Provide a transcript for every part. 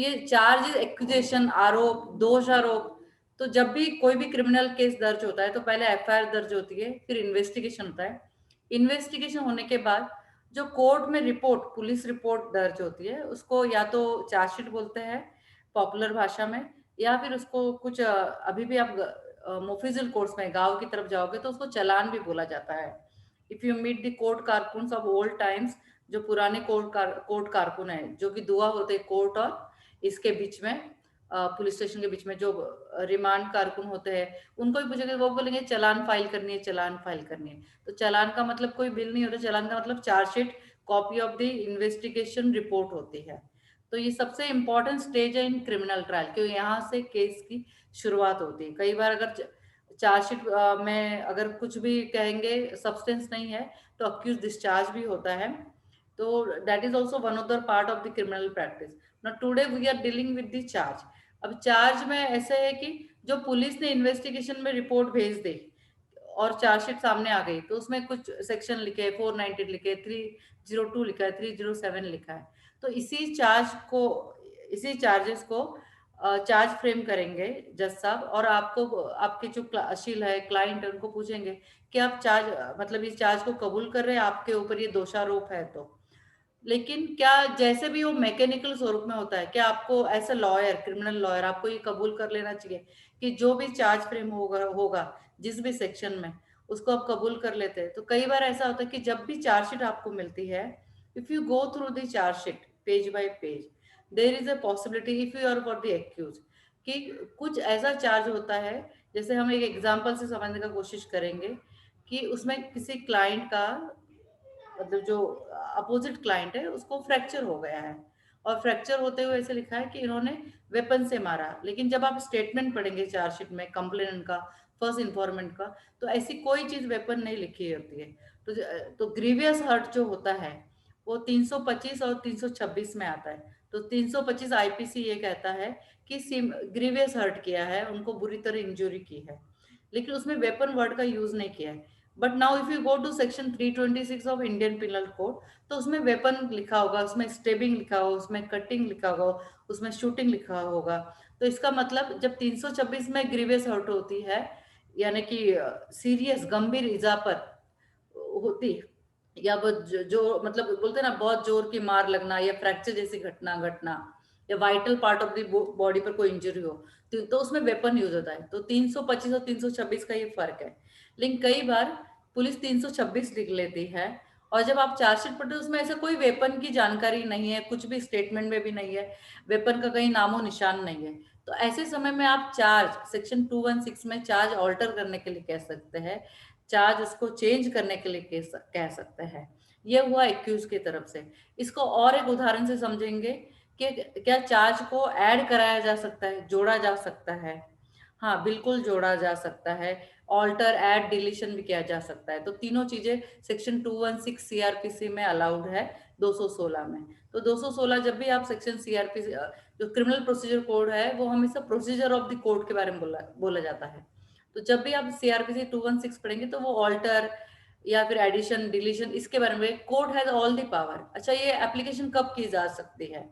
ये charge, accusation, आरोप, दोष आरोप, तो जब भी कोई भी क्रिमिनल केस दर्ज होता है तो पहले एफआईआर दर्ज होती है, फिर इन्वेस्टिगेशन होता है। इन्वेस्टिगेशन होने के बाद जो कोर्ट में रिपोर्ट, पुलिस रिपोर्ट दर्ज होती है, उसको या तो चार्जशीट बोलते हैं पॉपुलर भाषा में, या फिर उसको कुछ अभी भी आप मोफिजिल कोर्ट्स में गांव की तरफ जाओगे तो उसको चालान भी बोला जाता है। If you meet the court कारकुन ऑफ ओल्ड टाइम्स, जो पुराने कोर्ट कारकुन है, जो कि दुआ होते हैं कोर्ट और इसके बीच में, पुलिस स्टेशन के बीच में जो रिमांड कारकुन होते हैं, उनको भी पूछेंगे, वो बोलेंगे चालान फाइल करनी है, चालान फाइल करनी है। तो चालान का मतलब कोई बिल नहीं होता, चालान का मतलब chargesheet, copy of the investigation report होती है। तो ये सबसे इंपॉर्टेंट स्टेज है इन क्रिमिनल ट्रायल, क्योंकि यहाँ से केस की शुरुआत होती है। कई बार अगर चार्जशीट में अगर कुछ भी कहेंगे सब्सटेंस नहीं है तो अक्यूज डिस्चार्ज भी होता है। तो that is also one of the part of the criminal practice. Now today we are dealing with the charge. अब चार्ज में ऐसे है कि जो पुलिस ने इन्वेस्टिगेशन में रिपोर्ट भेज दी और चार्जशीट सामने आ गई, तो उसमें कुछ सेक्शन लिखे हैं, 490 लिखे, 302 लिखा है, 307 लिखा है। तो इसी चार्जेस को चार्ज फ्रेम करेंगे जज साहब, और आपको, आपके जो अशील है, क्लाइंट है, उनको पूछेंगे कि आप चार्ज, मतलब इस चार्ज को कबूल कर रहे हैं, आपके ऊपर ये दोषारोप है तो। लेकिन क्या जैसे भी वो मैकेनिकल स्वरूप में होता है, क्या आपको as a lawyer, criminal lawyer, आपको ये कबूल कर लेना चाहिए कि जो भी चार्ज फ्रेम होगा जिस भी सेक्शन में, उसको आप कबूल कर लेते हैं। तो कई बार ऐसा होता है कि जब भी चार्जशीट आपको मिलती है, if you go through the charge sheet page by page, there is a possibility if you are for the accuse कि कुछ ऐसा चार्ज होता है, जैसे हम एक एग्जाम्पल से समझने का कोशिश करेंगे कि उसमें किसी क्लाइंट का, मतलब जो अपोजिट क्लाइंट है, उसको फ्रैक्चर हो गया है, और फ्रैक्चर होते हुए ऐसे लिखा है कि इन्होंने वेपन से मारा। लेकिन जब आप स्टेटमेंट पढ़ेंगे चार्जशीट में, कंप्लेनेंट का, फर्स्ट इन्फॉर्मेंट का, तो ऐसी कोई चीज वेपन नहीं लिखी होती है। तो ग्रीवियस हर्ट जो होता है वो 325 और 326 में आता है। तो 325 आईपीसी ये कहता है कि ग्रीवियस हर्ट किया है, उनको बुरी तरह इंजुरी की है, लेकिन उसमें वेपन वर्ड का यूज नहीं किया है। But now if you go to section 326 of Indian penal code, तो उसमें वेपन लिखा होगा, उसमें स्टेबिंग लिखा होगा, उसमें कटिंग लिखा होगा, उसमें शूटिंग लिखा होगा। तो इसका मतलब जब 326 में ग्रीवियस हर्ट होती है, यानी कि सीरियस, गंभीर इजा पर होती, या वो जो मतलब बोलते हैं ना, बहुत जोर की मार लगना, या फ्रैक्चर जैसी घटना घटना, या vital part of the body पर कोई इंजरी हो, तो उसमें वेपन यूज होता है। तो 325 और 326 का ये फर्क है। लेकिन कई बार पुलिस 326 लिख लेती है, और जब आप चार्जशीट पढ़ते हो उसमें ऐसा कोई वेपन की जानकारी नहीं है, कुछ भी स्टेटमेंट में भी नहीं है, वेपन का कहीं नामो निशान नहीं है। तो ऐसे समय में आप चार्ज सेक्शन 216 में चार्ज ऑल्टर करने के लिए कह सकते हैं, चार्ज उसको चेंज करने के लिए कह सकते हैं। ये हुआ एक्यूज की तरफ से। इसको और एक उदाहरण से समझेंगे कि क्या चार्ज को ऐड कराया जा सकता है, जोड़ा जा सकता है? हाँ, बिल्कुल जोड़ा जा सकता है। ऑल्टर, ऐड, डिलीशन भी किया जा सकता है। तो तीनों चीजें सेक्शन 216 सीआरपीसी में अलाउड है, 216 में। तो 216 जब भी आप सेक्शन सीआरपीसी, जो क्रिमिनल प्रोसीजर कोड है, वो हमेशा प्रोसीजर ऑफ द कोड के बारे में बोला जाता है। तो जब भी आप सीआरपीसी 216 पढ़ेंगे तो वो ऑल्टर या फिर एडिशन, डिलीशन, इसके बारे में, court has all the power. अच्छा, ये एप्लीकेशन कब की जा सकती है?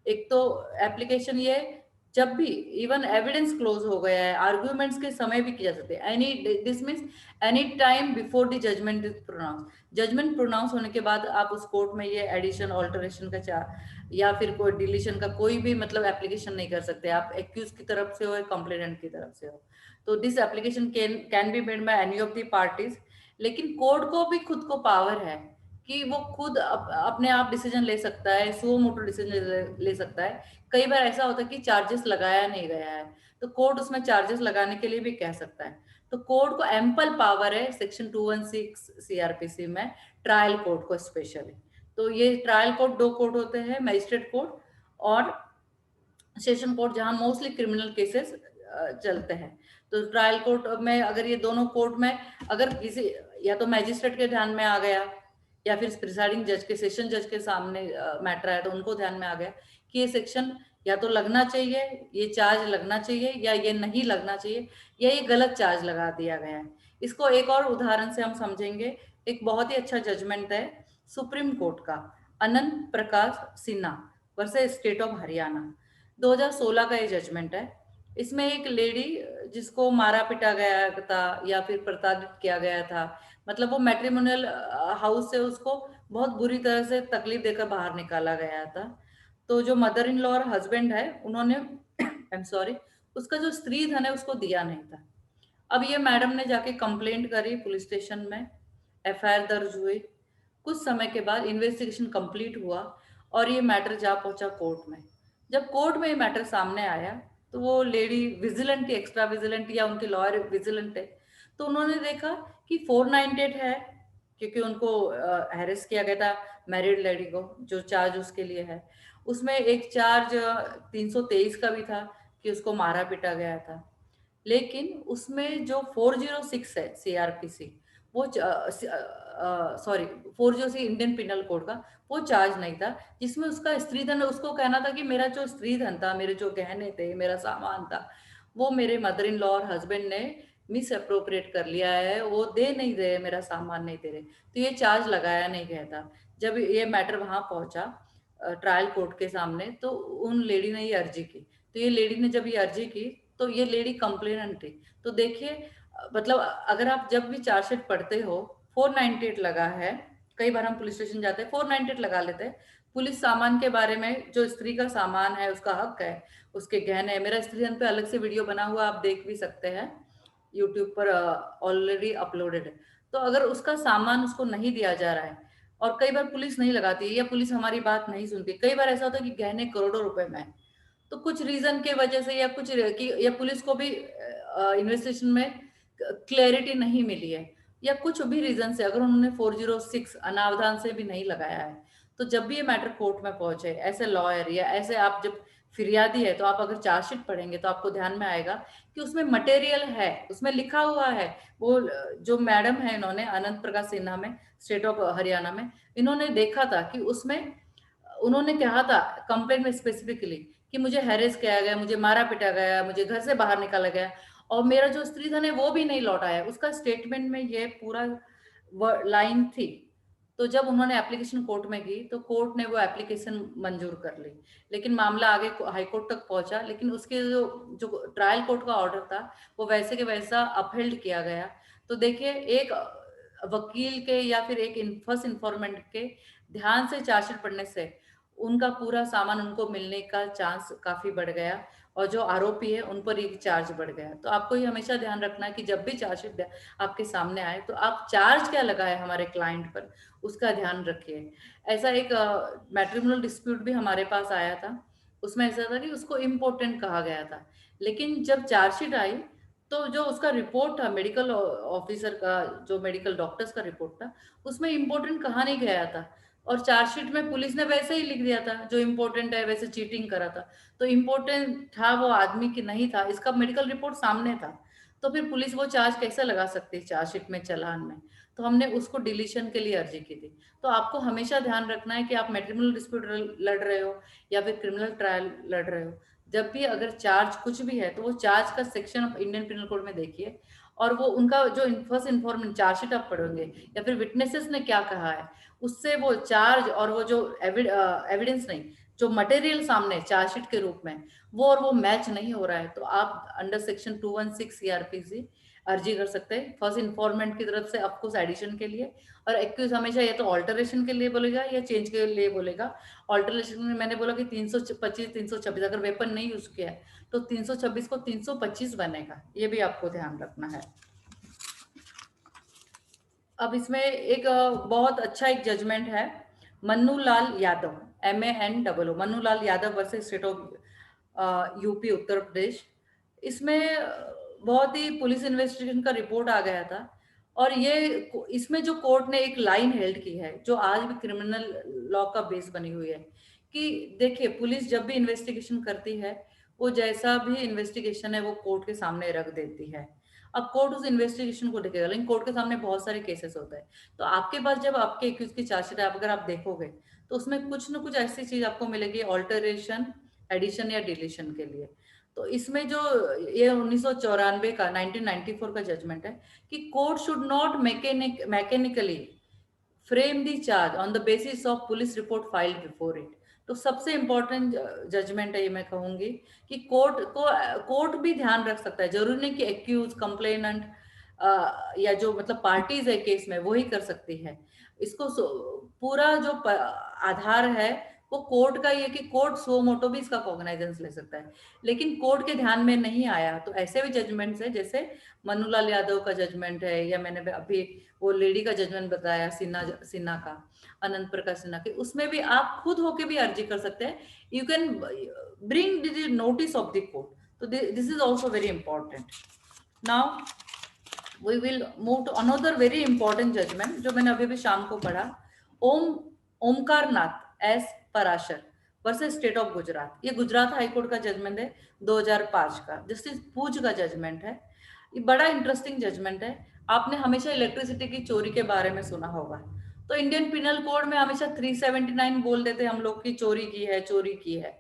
एक तो एप्लीकेशन ये जब भी इवन एविडेंस क्लोज हो गया है, आर्ग्यूमेंट्स के समय भी की जा सकती है। Any, this means any time before the judgment is pronounce. Judgment pronounce होने के बाद आप उस कोर्ट में ये एडिशन, ऑल्टरेशन का या फिर कोई डिलीशन का कोई भी मतलब एप्लीकेशन नहीं कर सकते, आप एक्यूज की तरफ से हो या कंप्लेनेंट की तरफ से हो। तो this application can be made by any of the parties. लेकिन कोर्ट को भी खुद को पावर है कि वो खुद अपने आप डिसीजन ले सकता है, सो मोटो डिसीजन ले सकता है। कई बार ऐसा होता है कि चार्जेस लगाया नहीं गया है, तो कोर्ट उसमें चार्जेस लगाने के लिए भी कह सकता है। तो कोर्ट को एम्पल पावर है सेक्शन 216 सीआरपीसी में, ट्रायल कोर्ट को स्पेशली। तो ये ट्रायल कोर्ट दो कोर्ट होते हैं, मजिस्ट्रेट कोर्ट और सेशन कोर्ट, जहां मोस्टली क्रिमिनल केसेस चलते हैं। तो ट्रायल कोर्ट में अगर ये दोनों कोर्ट में अगर किसी, या तो मैजिस्ट्रेट के ध्यान में आ गया, या फिर प्रिसाइडिंग जज के, सेशन जज के सामने मैटर है, तो उनको ध्यान में आ गया कि ये सेक्शन या तो लगना चाहिए, ये चार्ज लगना चाहिए, या ये नहीं लगना चाहिए, या ये गलत चार्ज लगा दिया गया है। इसको एक और उदाहरण से हम समझेंगे। एक बहुत ही अच्छा जजमेंट है सुप्रीम कोर्ट का, Anant Prakash Sinha versus state of Haryana. 2016 का ये जजमेंट है। इसमें एक लेडी जिसको मारा पीटा गया था या फिर प्रताड़ित किया गया था, मतलब वो मैट्रिमोनियल हाउस से उसको बहुत बुरी तरह से तकलीफ देकर बाहर निकाला गया था। तो जो मदर इन लॉ और हस्बैंड है उन्होंने आई एम सॉरी, उसका जो स्त्री धन है उसको दिया नहीं था। अब ये मैडम ने जाके कंप्लेंट करी पुलिस स्टेशन में, एफआईआर दर्ज हुई। कुछ समय के बाद इन्वेस्टिगेशन कंप्लीट हुआ और ये मैटर जा पहुंचा कोर्ट में। जब कोर्ट में ये मैटर सामने आया तो वो लेडी विजिलेंट थी, एक्स्ट्रा विजिलेंट या उनके लॉयर विजिलेंट थे, तो उन्होंने देखा कि 498 है, क्योंकि उनको हैरेस किया गया था मैरिड लेडी को, जो चार्ज उसके लिए है। उसमें एक चार्ज 323 का भी था कि उसको मारा पीटा गया था। लेकिन उसमें जो 406 है सीआरपीसी, वो सॉरी 406 इंडियन पिनल कोड का वो चार्ज नहीं था, जिसमें उसका स्त्री धन, उसको कहना था कि मेरा जो स्त्री धन था, मेरे जो गहने थे, मेरा सामान था, वो मेरे मदर इन लॉ और हस्बैंड ने मिस अप्रोप्रिएट कर लिया है, वो दे नहीं रहे, मेरा सामान नहीं दे रहे, तो ये चार्ज लगाया नहीं गया था। जब ये मैटर वहां पहुंचा ट्रायल कोर्ट के सामने, तो उन लेडी ने ये अर्जी की। तो ये लेडी ने जब ये अर्जी की, तो ये लेडी कंप्लेनेंट थी। तो देखिए, मतलब अगर आप जब भी चार्जशीट पढ़ते हो, 498 लगा है, कई बार हम पुलिस स्टेशन जाते हैं 498 लगा लेते हैं। पुलिस सामान के बारे में, जो स्त्री का सामान है, उसका हक है, उसके गहने, मेरा स्त्रीधन पे अलग से वीडियो बना हुआ, आप देख भी सकते हैं, यूट्यूब पर ऑलरेडी अपलोडेड है। तो अगर उसका सामान उसको नहीं दिया जा रहा है, और कई बार पुलिस नहीं लगाती है या पुलिस हमारी बात नहीं सुनती, कई बार ऐसा होता है कि गहने करोड़ों रुपए में है, तो कुछ रीजन के वजह से या कुछ कि या पुलिस को भी इन्वेस्टिगेशन में क्लैरिटी नहीं मिली है, या कुछ भी रीजन से अगर उन्होंने 406 अनावधान से भी नहीं लगाया है, तो जब भी ये मैटर कोर्ट में पहुंचे, ऐसे लॉयर या ऐसे आप जब फिरियादी है, तो आप अगर चार्जशीट पढ़ेंगे तो आपको ध्यान में आएगा कि उसमें मटेरियल है, उसमें लिखा हुआ है। वो जो मैडम है, इन्होंने अनंत प्रकाश सिन्हा में, स्टेट ऑफ हरियाणा में, इन्होंने देखा था कि उसमें उन्होंने कहा था कंप्लेंट में स्पेसिफिकली कि मुझे हैरेस किया गया, मुझे मारा पीटा गया, मुझे घर से बाहर निकाला गया, और मेरा जो स्त्री धन है वो भी नहीं लौटाया। उसका स्टेटमेंट में ये पूरा लाइन थी। तो जब उन्होंने एप्लीकेशन कोर्ट में की, तो कोर्ट ने वो एप्लीकेशन मंजूर कर ली, लेकिन मामला आगे हाई कोर्ट तक पहुंचा, लेकिन उसके जो जो ट्रायल कोर्ट का ऑर्डर था, वो वैसे के वैसा अपहेल्ड किया गया। तो देखिए, एक वकील के या फिर एक फर्स्ट इन्फॉर्मेंट के ध्यान से चार्जशीट पढ़ने से उनका पूरा सामान उनको मिलने का चांस काफी बढ़ गया, और जो आरोपी है उन पर ही चार्ज बढ़ गया। तो आपको ये हमेशा ध्यान रखना है कि जब भी चार्जशीट आपके सामने आए, तो आप चार्ज क्या लगाए हमारे क्लाइंट पर, उसका ध्यान रखिए। ऐसा एक मैट्रिमोनियल डिस्प्यूट भी हमारे पास आया था। उसमें ऐसा था कि उसको इम्पोर्टेंट कहा गया था, लेकिन जब चार्जशीट आई, तो जो उसका रिपोर्ट था मेडिकल ऑफिसर का, जो मेडिकल डॉक्टर्स का रिपोर्ट था, उसमें इम्पोर्टेंट कहा नहीं गया था, और चार्जशीट में पुलिस ने वैसे ही लिख दिया था, जो इम्पोर्टेंट है वैसे चीटिंग करा था। तो इम्पोर्टेंट था वो आदमी की नहीं था, इसका मेडिकल रिपोर्ट सामने था। तो फिर पुलिस वो चार्ज कैसे लगा सकती है चार्जशीट में, चालान में? तो हमने उसको डिलीशन के लिए अर्जी की थी। तो आपको हमेशा ध्यान रखना है कि आप मैट्रिमोनियल डिस्प्यूट लड़ रहे हो या फिर क्रिमिनल ट्रायल लड़ रहे हो, जब भी अगर चार्ज कुछ भी है, तो वो चार्ज का section of Indian penal code में देखिए, और वो उनका जो फर्स्ट इन्फॉर्मेंट चार्जशीट आप पढ़ोगे या फिर विटनेसेस ने क्या कहा है, उससे वो चार्ज और वो जो एविडेंस नहीं, जो मटेरियल सामने चार्जशीट के रूप में, वो और वो मैच नहीं हो रहा है, तो आप अंडर सेक्शन 216 सीआरपीसी अर्जी कर सकते हैं फर्स्ट इन्फॉर्मेंट की तरफ से आपको एडिशन के लिए। और एक्यूज हमेशा या तो ऑल्टरेशन के लिए बोलेगा या चेंज के लिए बोलेगा। ऑल्टरेशन में मैंने बोला कि 325 326, अगर वेपन नहीं यूज किया है तो 326 को 325 बनेगा, ये भी आपको ध्यान रखना है। अब इसमें एक बहुत अच्छा एक जजमेंट है, Mannu Lal Yadav, MANOO, Mannu Lal Yadav versus state of UP Uttar Pradesh. इसमें बहुत ही पुलिस इन्वेस्टिगेशन का रिपोर्ट आ गया था, और ये इसमें जो कोर्ट ने एक लाइन हेल्ड की है, जो आज भी क्रिमिनल लॉ का बेस बनी हुई है, कि देखिए पुलिस जब भी इन्वेस्टिगेशन करती है, वो जैसा भी इन्वेस्टिगेशन है वो कोर्ट के सामने रख देती है। अब कोर्ट उस इन्वेस्टिगेशन को देखेगा, लेकिन कोर्ट के सामने बहुत सारे केसेस होते हैं। तो आपके पास जब आपके एक्यूज की चार्जशीट है, अगर आप देखोगे, तो उसमें कुछ ना कुछ ऐसी चीज आपको मिलेगी ऑल्टरेशन, एडिशन या डिलीशन के लिए। तो इसमें जो ये 1994 का 1994 का जजमेंट है कि court should not mechanically frame the charge on the basis of police report filed before it. तो सबसे इम्पोर्टेंट जजमेंट है ये, मैं कहूंगी कि कोर्ट भी ध्यान रख सकता है। जरूरी नहीं कि एक्यूज, कंप्लेनेंट या जो मतलब पार्टीज है केस में वो ही कर सकती है इसको। पूरा जो आधार है वो कोर्ट का ये कि कोर्ट सो मोटो भी इसका कॉग्नाइजेंस ले सकता है, लेकिन कोर्ट के ध्यान में नहीं आया तो ऐसे भी जजमेंट्स है, जैसे मनुलाल यादव का जजमेंट है, या मैंने अभी वो लेडी का जजमेंट बताया सिन्हा सिन्हा का, अनंत प्रकाश सिन्हा के, उसमें भी आप खुद होके भी अर्जी कर सकते हैं। You can bring the notice of the court, तो this is also very important. Now we will move to another very important judgement जो मैंने अभी भी शाम को पढ़ा। Om Omkar Nath S Parashar versus state of Gujarat. ये गुजरात हाईकोर्ट का जजमेंट है 2005 का, जस्टिस पूज का जजमेंट है। ये बड़ा इंटरेस्टिंग जजमेंट है। आपने हमेशा इलेक्ट्रिसिटी की चोरी के बारे में सुना होगा, तो इंडियन पिनल कोड में हमेशा 379 बोल देते हम लोग की चोरी की है, चोरी की है,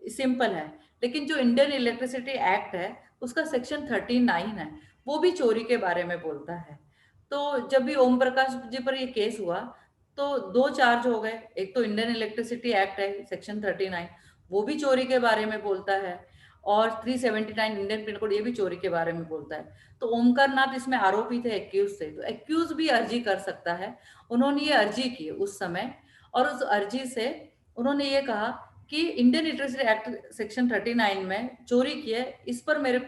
सिंपल है। लेकिन जो इंडियन इलेक्ट्रिसिटी एक्ट है उसका सेक्शन 39 है, वो भी चोरी के बारे में बोलता है। तो जब भी ओम प्रकाश जी पर ये केस हुआ तो दो चार्ज हो गए। एक तो इंडियन इलेक्ट्रिसिटी एक्ट है सेक्शन 39, वो भी चोरी के बारे में बोलता है, और 379 इंडियन पिन कोड ये भी चोरी के बारे में बोलता है। तो ओमकार नाथ इसमें आरोपी थे एक्यूज थे, तो एक्यूज भी अर्जी कर सकता है। उन्होंने ये अर्जी की उस समय, और उस अर्जी से उन्होंने ये कहा कि इंडियन लिटरेसी एक्ट सेक्शन 39 में चोरी की है, इस पर मेरे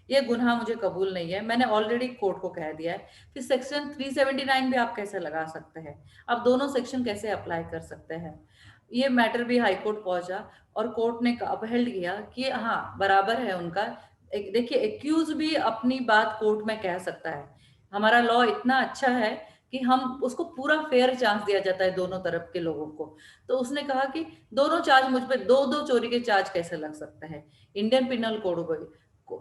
ये गुनाह मुझे कबूल नहीं है, मैंने ऑलरेडी कोर्ट को कह दिया है। फिर सेक्शन 379 भी आप कैसे लगा सकते हैं, आप दोनों सेक्शन कैसे अप्लाई कर सकते हैं। ये मैटर भी हाई कोर्ट पहुंचा और कोर्ट ने अपहेल्ड किया कि हाँ बराबर है उनका। देखिए एक्यूज भी अपनी बात कोर्ट में कह सकता है। हमारा लॉ इतना अच्छा है कि हम उसको पूरा फेयर चांस दिया जाता है दोनों तरफ के लोगों को। तो उसने कहा कि दोनों चार्ज मुझ पे, दो दो चोरी के चार्ज कैसे लग सकते हैं। इंडियन पिनल कोड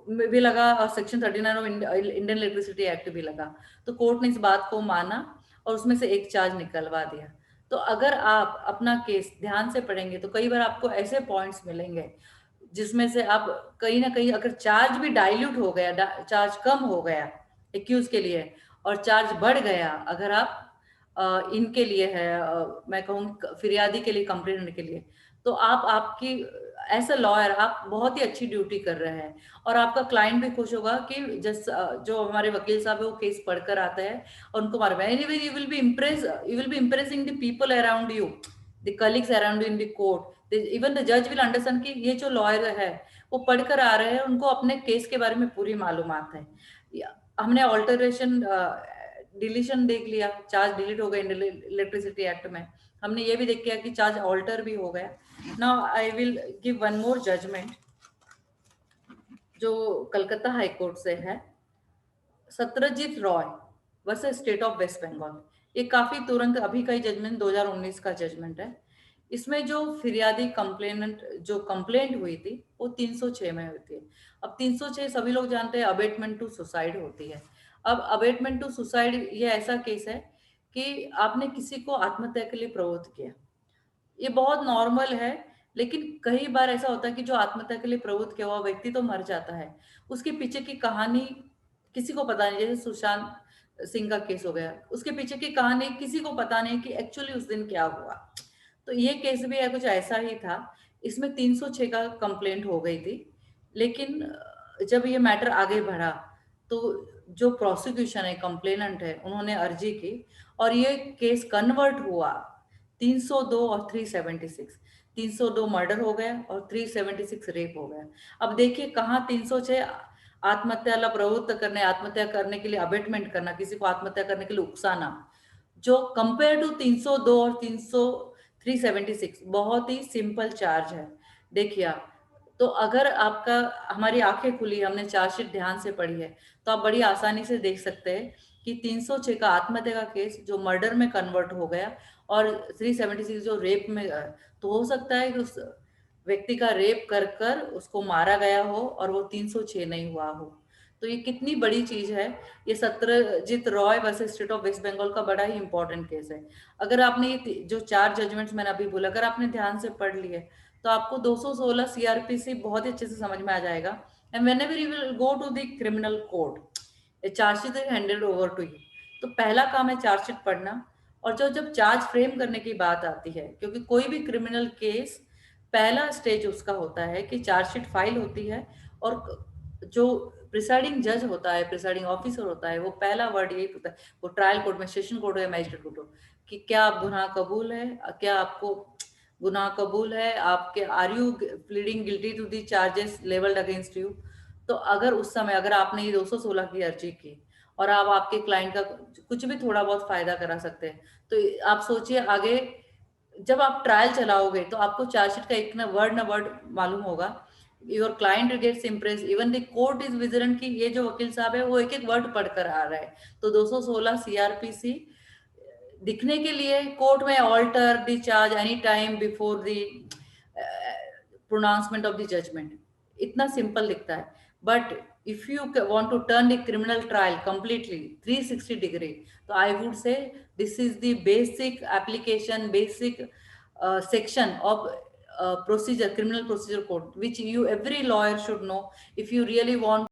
में भी लगा और section 39 of Indian electricity act भी लगा। तो कोर्ट ने इस बात को माना और उसमें से एक चार्ज निकलवा दिया। तो अगर आप अपना केस ध्यान से पढ़ेंगे तो कई बार आपको ऐसे पॉइंट्स मिलेंगे जिसमें से आप कहीं ना कहीं, अगर चार्ज भी डाइल्यूट हो गया, चार्ज कम हो गया एक्यूज के लिए और चार्ज बढ़ गया, अगर आप इनके लिए है, मैं कहूँ फिरियादी के लिए, कंप्लेनेंट के लिए, तो आप आपकी एज अ लॉयर आप बहुत ही अच्छी ड्यूटी कर रहे हैं, और आपका क्लाइंट भी खुश होगा कि जो हमारे वकील साहब है वो केस पढ़कर आते हैं और उनको मालूम है। Anyway you will be impress, you will be impressing the people around you, the colleagues around you in the court. Even the जज विल अंडरस्टैंड कि ये जो लॉयर है वो पढ़कर आ रहे हैं, उनको अपने केस के बारे में पूरी मालूमात है। हमने ऑल्टरेशन डिलीशन देख लिया, चार्ज डिलीट हो गए इलेक्ट्रिसिटी एक्ट में। हमने ये भी देख लिया कि चार्ज ऑल्टर भी हो गया। Now I will give one more judgment जो कलकत्ता हाई कोर्ट से है, Satyajit Roy versus state of West Bengal. ये काफी तुरंत अभी का ही जजमेंट, 2019 का जजमेंट है। इसमें जो फिरियादी कंप्लेनेंट जो कंप्लेंट हुई थी वो 306 में हुई थी। अब 306 सभी लोग जानते हैं अबेटमेंट टू सुसाइड होती है। अब अबेटमेंट टू सुसाइड ये ऐसा केस है कि आपने किसी को आत्महत्या के लिए प्रवृत्त किया। ये बहुत नॉर्मल है, लेकिन कई बार ऐसा होता है कि जो आत्महत्या के लिए प्रवृत्त किया हुआ व्यक्ति तो मर जाता है, उसके पीछे की कहानी किसी को पता नहीं। जैसे सुशांत सिंह का केस हो गया, उसके पीछे की कहानी किसी को पता नहीं कि एक्चुअली उस दिन क्या हुआ। तो ये केस भी है कुछ ऐसा ही था। इसमें 306 का कंप्लेंट हो गई थी, लेकिन जब ये मैटर आगे बढ़ा तो जो प्रोसिक्यूशन है, कंप्लेनेंट है, उन्होंने अर्जी की और ये केस कन्वर्ट हुआ 302 और 376। 302 मर्डर हो गया और 376 रेप हो गया। अब देखिए कहाँ 306 आत्महत्या प्रवृत्त करने, आत्महत्या करने के लिए अबेटमेंट करना, किसी को आत्महत्या करने के लिए उकसाना, जो कंपेयर टू 302 और 376 बहुत ही सिंपल चार्ज है। देखिए आप, तो अगर आपका, हमारी आंखें खुली, हमने चार्जशीट ध्यान से पढ़ी है, तो आप बड़ी आसानी से देख सकते हैं कि 306 का आत्महत्या का केस जो मर्डर में कन्वर्ट हो गया और 376 जो रेप में, तो हो सकता है कि उस व्यक्ति का रेप कर कर उसको मारा गया हो और वो 306 नहीं हुआ हो। तो ये कितनी बड़ी चीज है। ये Satyajit Roy versus state of West Bengal का बड़ा ही इंपॉर्टेंट केस है। अगर आपने ये जो चार जजमेंट्स मैंने अभी बोला, अगर आपने ध्यान से पढ़ लिए तो आपको 216 सीआरपीसी बहुत ही अच्छे से समझ में आ जाएगा। And whenever you will go to the criminal court, charge sheet is handed over to you. तो पहला काम है चार्जशीट पढ़ना। और जो जब चार्ज फ्रेम करने की बात आती है, क्योंकि कोई भी क्रिमिनल केस पहला स्टेज उसका होता है कि चार्जशीट फाइल होती है, और जो प्रिसाइडिंग जज होता है, प्रिसाइडिंग ऑफिसर होता है, वो पहला वर्ड यही पूछता है, वो ट्रायल कोर्ट में, सेशन कोर्ट हो या मैजिस्ट्रेट कोर्ट हो, कि क्या आप गुनाह कबूल है, क्या आपको गुनाह कबूल है, आपके are you pleading guilty to the charges levelled against you. तो अगर उस समय अगर आपने ये 216 की अर्जी की और आप आपके क्लाइंट का कुछ भी थोड़ा बहुत फायदा करा सकते हैं, तो आप सोचिए आगे जब आप ट्रायल चलाओगे तो आपको चार्जशीट का एक ना वर्ड मालूम होगा। Your client gets impress, even the court is vigilant कि ये जो वकील साहब है वो एक एक वर्ड पढ़कर आ रहा है। तो 216 सीआरपीसी दिखने के लिए कोर्ट में alter the charge any time before the pronouncement of the judgment, इतना सिंपल दिखता है। But if you want to turn the criminal trial completely 360 degree, so I would say this is the basic application, basic section of procedure, criminal procedure code, which you every lawyer should know if you really want